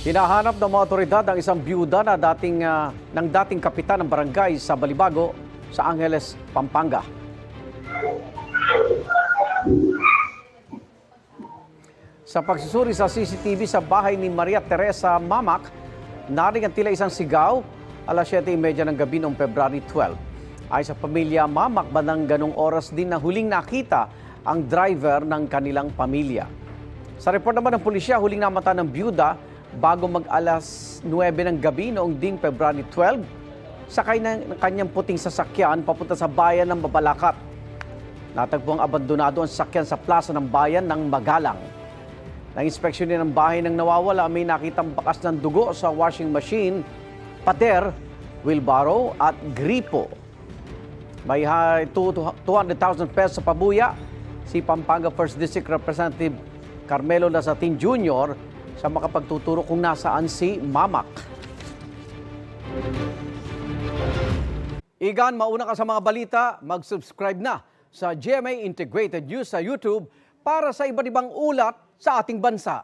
Hinahanap ng mga otoridad ang isang byuda na ng dating kapitan ng barangay sa Balibago sa Angeles, Pampanga. Sa pagsusuri sa CCTV sa bahay ni Maria Teresa Mamak, narinig ang tila isang sigaw alas 7:30 ng gabi noong February 12. Ay sa pamilya Mamak, bandang ganong oras din na huling nakita ang driver ng kanilang pamilya. Sa report naman ng pulisya, huling namata ng byuda bago mag-alas 9 ng gabi noong ding February 12, sakay ng kanyang puting sasakyan papunta sa bayan ng Babalacat. Natagpuang abandonado ang sasakyan sa plaza ng bayan ng Magalang. Nang inspeksyonin ang bahay ng nawawala, may nakitang bakas ng dugo sa washing machine, pader, wheelbarrow at gripo. May 200,000 pesos sa pabuya si Pampanga 1st District Representative Carmelo Lazatin Jr. sa makapagtuturo kung nasaan si Mamak. Igan, mauna ka sa mga balita, mag-subscribe na sa GMA Integrated News sa YouTube para sa iba't ibang ulat sa ating bansa.